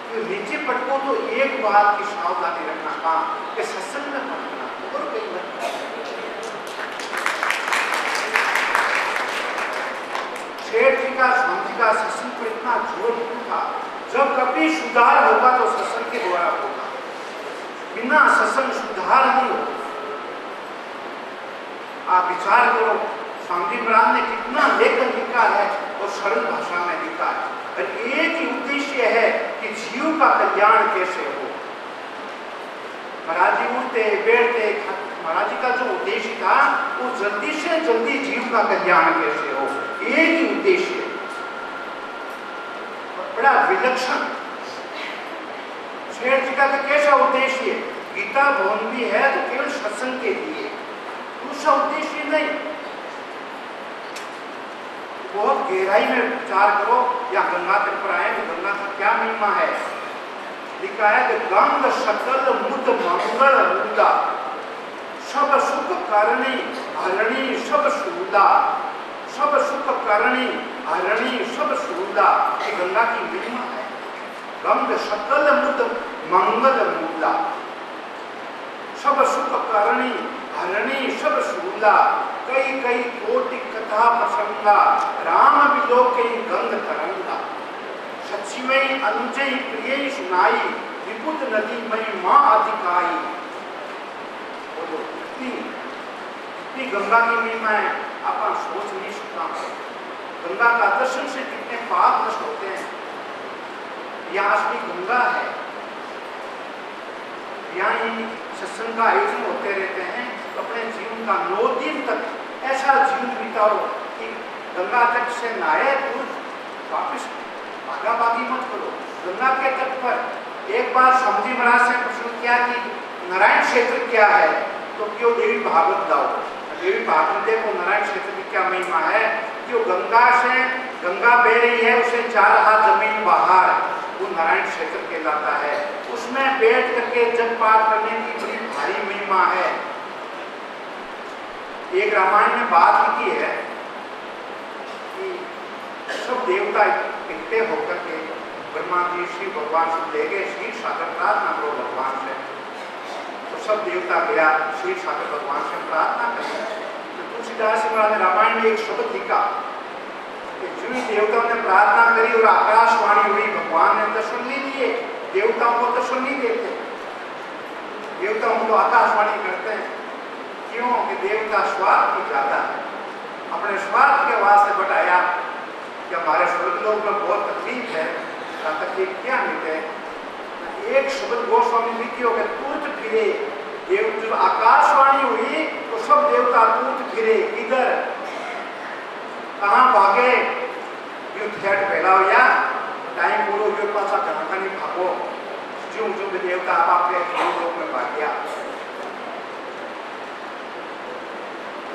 कि नीचे पटको तो एक बात की सावधानी रखना कहा कि सत्संग में पटकना और कई बार शेठ जी का स्वामी जी का सत्संग पर इतना जोर था, जब कभी सुधार होगा तो सत्संग के द्वारा होगा, बिना सत्संग सुधार नहीं होगा। आप विचार करो स्वामी जी महाराज ने कितना लेखन लिखा है और सरल भाषा में लिखा है, और एक ही उद्देश्य है कि जीव का कल्याण कैसे हो। महाराज जी उठते बैठते, महाराज जी का जो उद्देश्य था वो जल्दी से जल्दी जीव का कल्याण कैसे हो, एक ही उद्देश्य, बड़ा विलक्षण। शेठ जी का तो कैसा उद्देश्य, गीता भवन भी है तो केवल सत्संग के लिए, दूसरा उद्देश्य नहीं। बहुत गहराई में विचार करो, या गंगा तट पर आए तो गंगा का क्या महिमा है। लिखा है कि गंग सकल मुद मंगल मुदा, सब सुख करणी हरणी सब सुविधा, सब सुख करणी हरणी सब सुविधा, ये गंगा की महिमा है। गंग सकल मुद मंगल मुदा, सब सुख करणी हरणी सब सुविधा, कई कई कोटि कथा प्रसंगा, राम विलोके गंग तरंगा, सच्ची में अनुजय प्रिय सुनाई, विपुत नदी में माँ अधिकाई। बोलो इतनी गंगा की महिमा है, आप सोच नहीं सकता। गंगा का दर्शन से कितने पाप नष्ट होते हैं। यहाँ असली गंगा है, यहाँ सत्संग का आयोजन होते रहते हैं, तो अपने जीवन का 9 दिन तक ऐसा जीवन बिताओ कि गंगा तट से नहाए तो वापिस भागा भागी मत करो। गंगा के तट पर एक बार स्वामी जी महाराज से प्रश्न किया कि नारायण क्षेत्र क्या है, तो क्यों देवी भागवत गाओ। देवी भागवत देखो नारायण क्षेत्र की क्या महिमा है, क्यों गंगा से गंगा बह रही है, उसे 4 हाथ जमीन बाहर, वो नारायण क्षेत्र कहलाता है। उसमें बैठ करके जब पाठ करने की बड़ी भारी महिमा है। एक रामायण में बात लिखी है कि सब देवता इकट्ठे होकर के ब्रह्मा जी श्री भगवान से ले गए, श्री सागर प्रार्थना करो भगवान से। तो सब देवता गया श्री सागर भगवान से प्रार्थना करें। तो तुलसीदास महाराज ने रामायण में एक शब्द लिखा कि जो देवताओं ने प्रार्थना करी और आकाशवाणी हुई, भगवान ने दर्शन नहीं दिए। देवताओं को दर्शन नहीं देते, देवताओं को आकाशवाणी करते हैं। क्यों कि देवता स्वार्थ की ज्यादा है, अपने स्वार्थ के वास्ते बताया कि हमारे स्वर्ग लोक में बहुत तकलीफ है। तकलीफ क्या मिलते हैं, एक शब्द गोस्वामी लिखी हो गए, तुरंत फिरे देव। जब आकाशवाणी हुई तो सब देवता तुरंत फिरे, इधर कहाँ भागे, युद्ध झट फैला हो या टाइम बोलो युद्ध पासा कहाँ नहीं भागो। जो जो भी देवता आप देवलोक में भाग गया,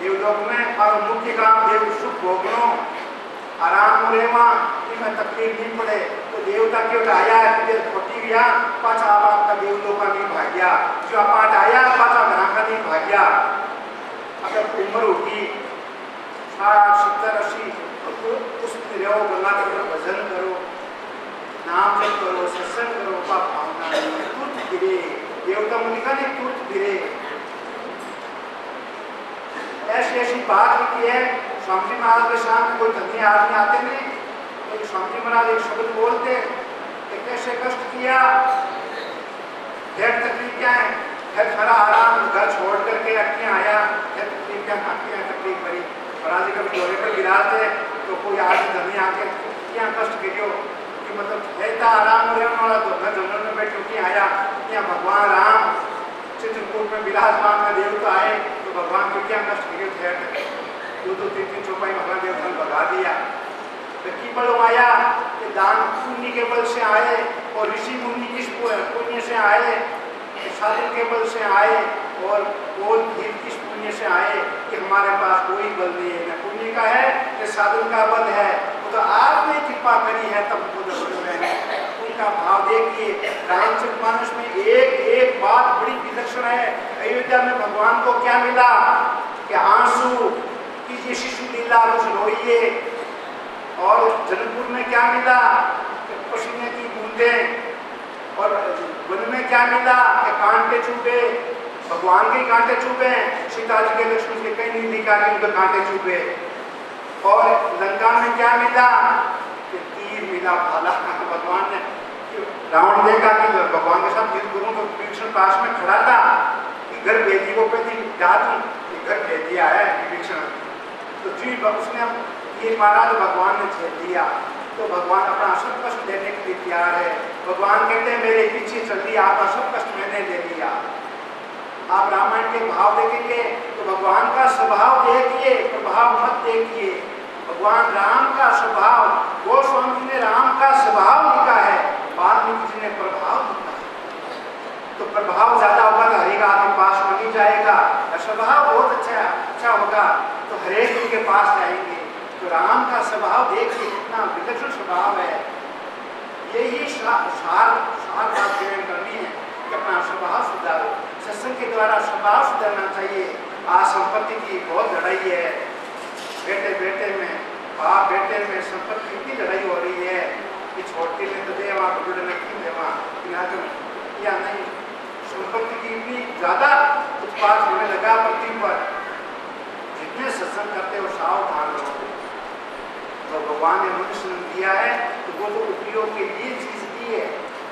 देवलोक में और मुख्य काम देव सुख भोगनो आराम हो रेवा, इनमें तकलीफ नहीं पड़े। तो देवता क्यों आया फिर खोटी गया, पाचा आपका देवलोक का नहीं भाग गया। जो पाठ आया पाचा घरा का नहीं भाग गया। अगर उम्र होगी 60, 70, 80 तो उस रहो, गंगा तट पर भजन करो, नाम जप करो, सत्संग करो, पाप भावना तुरंत गिरे। देवता मुनिका ने तुरंत गिरे। ऐसी ऐसी बात लिखी है। स्वामी जी महाराज के सामने कोई धनी आदमी आते नहीं, तो स्वामी जी महाराज एक शब्द बोलते, कैसे कष्ट किया, फिर तकलीफ क्या है, फिर सारा आराम घर छोड़ करके अटकियाँ आया, फिर तकलीफ क्या, तकलीफ करी। महाराज जी कभी जोड़े पर गिराते तो कोई आदमी धनी आके क्या कष्ट करियो, कि मतलब रहता आराम हो वाला, तो घर जंगल में बैठ के आया, यहाँ भगवान राम चित्रकूट में विराजमान में देवता आए, तो भगवान को क्या कष्ट करियो, ठहर 2-3 चौपाई भगवान देवता ने भगा दिया। तो की बल आया कि दान पुण्य के बल से आए, और ऋषि मुनि किस पुण्य से आए, साधु के बल से आए, और धीर किस पुण्य से आए कि हमारे पास कोई बल नहीं है, न पुण्य का है न साधु का बल है। तो आपने कृपा करी है तब उनका भाव देखिए। रामचरितमानस में एक बात बड़ी विलक्षण है। अयोध्या में भगवान को क्या मिला कि आंसू कीजिए शिशु लीला कुछ रोइए, और जनकपुर में क्या मिला कि पसीने की बूंदें, क्या मिला कि कांटे चुभे, भगवान के कांटे चुभे, सीता जी के लक्ष्मण के कई नहीं दिखा के उनके कांटे चुभे। और लंका में क्या मिला कि तीर मिला भाला। भगवान ने रावण देखा कि भगवान के साथ युद्ध करूं तो विभीषण पास में खड़ा था कि घर बेटी को पहले जा दूं, घर भेज दिया है विभीषण। तो जी उसने तीर मारा तो भगवान ने छेद दिया। तो भगवान अपना सब कष्ट देने के लिए तैयार है। भगवान कहते हैं मेरे पीछे चल दिया, आपका सब कष्ट मैंने ले लिया। आप रामायण के भाव देखेंगे तो भगवान का स्वभाव देखिए, प्रभाव मत देखिए। भगवान राम का स्वभाव, गोस्वामी जी ने राम का स्वभाव लिखा है, वाल्मीकि जी ने प्रभाव लिखा है। तो प्रभाव ज्यादा होगा तो हरेक आपके पास नहीं जाएगा, स्वभाव बहुत अच्छा होगा तो हरेक उनके पास जाएंगे। तो राम का स्वभाव देखिए कितना विलक्षण स्वभाव है। यही सार बात करनी है कि अपना स्वभाव सुधारो। सत्संग के द्वारा स्वभाव सुधारना चाहिए। आज संपत्ति की बहुत लड़ाई है, बेटे में, बाप बेटे में संपत्ति की लड़ाई हो रही है कि छोटी ले तो देवा बड़े में क्यों देवा या नहीं। संपत्ति की इतनी ज्यादा उत्पाद होने लगा पृथ्वी पर, जितने सत्संग करते हो सावधान रहो। तो भगवान ने मनुष्य ने दिया है तो वो तो उपयोग के लिए चीज दी है।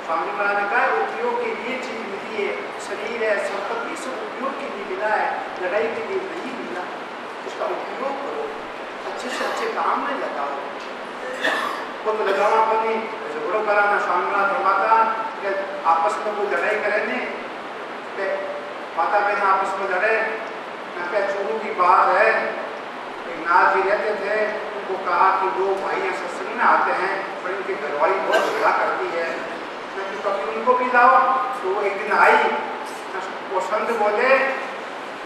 स्वामी महाराज ने कहा उपयोग के लिए चीज मिली है, शरीर है, संपत्ति सब उपयोग के लिए मिला है, लड़ाई के लिए नहीं मिला। उसका उपयोग करो, अच्छे से अच्छे काम में लगाओ। वो तो लगाना अपनी झगड़ों कराना। स्वामी महाराज फरमाता आपस में कोई लड़ाई करे माता बहन आपस में लड़े, चूरू की बात है। एक नाथ जी रहते थे, उनको कहा कि दो भाई सत्संग में आते हैं पर इनकी घरवाली बहुत झगड़ा करती है, तो कभी उनको भी लाओ। तो एक दिन आई, वो संत बोले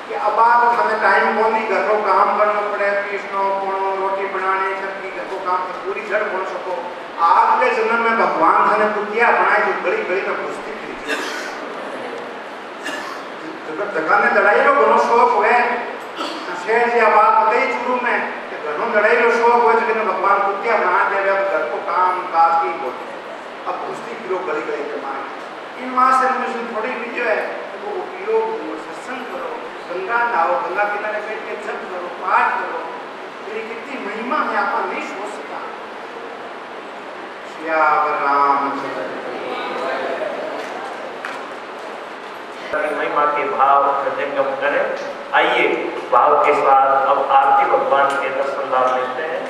कि अब आप हमें टाइम कौन नहीं, घर को काम करना पड़े, पीसनो पोनो रोटी बनाने सबकी घर को काम तो पूरी जड़ बोल सको। अगले जन्म में भगवान थाने कुतिया बनाए जो गली गली में घुसती फिर जगह में लड़ाई लो घणो शौक हुए। शेर जी आबाद बताई चूरू में घणो लड़ाई लो शौक हुए, लेकिन भगवान कुतिया बना दे रहे घर को काम काज की बोलते। अब घुसती फिरो गली गली के मारे। इन वहाँ से हमें थोड़ी वीडियो है वो उपयोग सत्संग करो, गंगा नहाओ, गंगा किनारे बैठ के जप करो, पाठ करो। मेरी कितनी महिमा है आप नहीं सोच सकता। श्याम राम महिमा के भाव हृदयंगम करें। आइए भाव के साथ अब आरती भगवान के दर्शन लाभ लेते हैं।